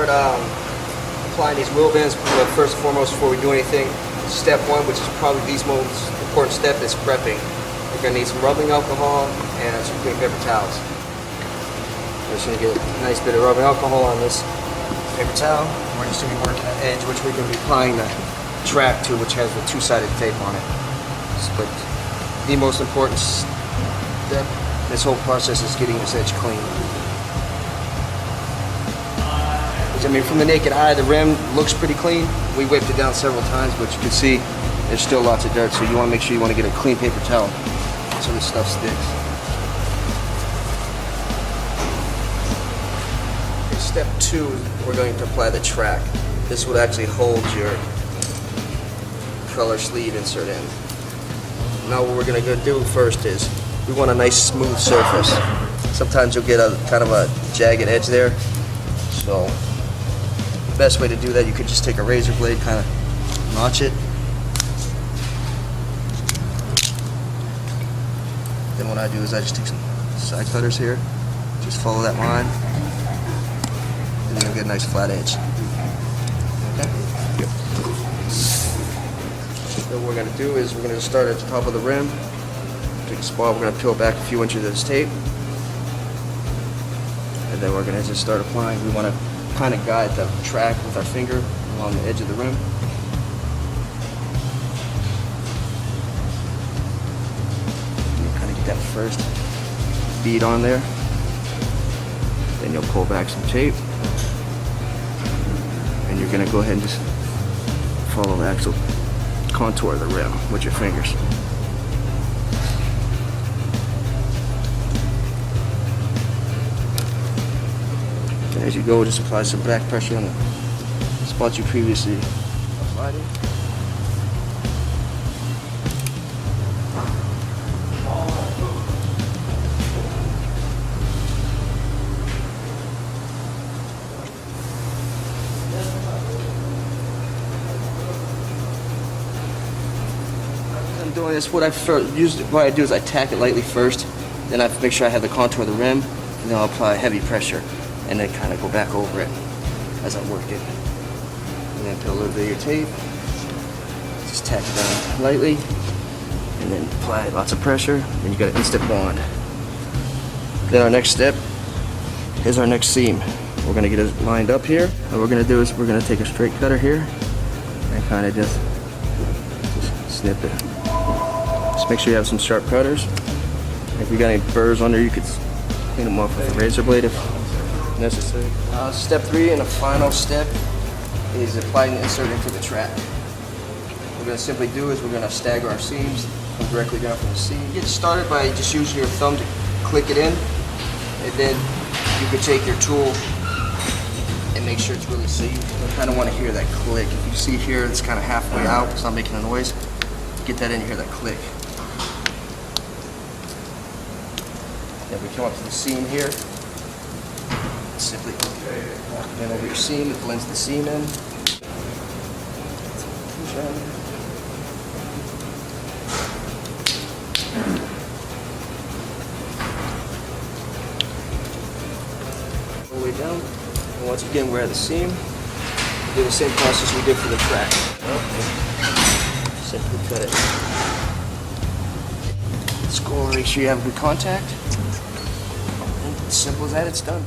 start applying these wheel bands, first and foremost, before we do anything, step one, which is probably the most important step, is prepping. We're going to need some rubbing alcohol and some clean paper towels. We're just going to get a nice bit of rubbing alcohol on this paper towel. We're just going to be working the edge, which we're going to be applying the track to, which has the two-sided tape on it. But the most important step in this whole process is getting this edge clean. I mean, from the naked eye, the rim looks pretty clean. We wiped it down several times, but you can see there's still lots of dirt, so you want to make sure you want to get a clean paper towel so this stuff sticks. Okay, step two, we're going to apply the track. This would actually hold your color sleeve insert in. Now what we're going to go do first is we want a nice smooth surface. Sometimes you'll get a kind of a jagged edge there, so the best way to do that, you could just take a razor blade, kind of notch it. Then what I do is I just take some side cutters here, just follow that line, and then you'll get a nice flat edge. Okay? Yep. So what we're going to do is we're going to start at the top of the rim. Take a spot, we're going to peel back a few inches of this tape, and then we're going to just start applying. We want to kind of guide the track with our finger along the edge of the rim. You kind of get that first bead on there. Then you'll pull back some tape, and you're going to go ahead and just follow the actual contour of the rim with your fingers. As you go, just apply some back pressure on the spots you previously applied it. As I'm doing this, what I do is I tack it lightly first, then I make sure I have the contour of the rim, and then I'll apply heavy pressure, and then kind of go back over it as I work it. And then put a little bit of your tape, just tack it down lightly, and then apply lots of pressure, and you got an instant bond. Then our next step is our next seam. We're going to get it lined up here. What we're going to do is we're going to take a straight cutter here and kind of just snip it. Just make sure you have some sharp cutters. If you got any burrs under, you could clean them off with a razor blade if necessary. Step three, and the final step, is applying the insert into the track. What we're going to simply do is we're going to stagger our seams, come directly down from the seam. Get started by just using your thumb to click it in, and then you can take your tool and make sure it's really safe. You kind of want to hear that click. If you see here, it's kind of halfway out, it's not making a noise. Get that in, you hear that click. Then we come up to the seam here. Simply walk it in over your seam, it blends the seam in. All the way down. And once again, we're at the seam. Do the same process we did for the track. Simply cut it. Score, make sure you have good contact. And as simple as that, it's done.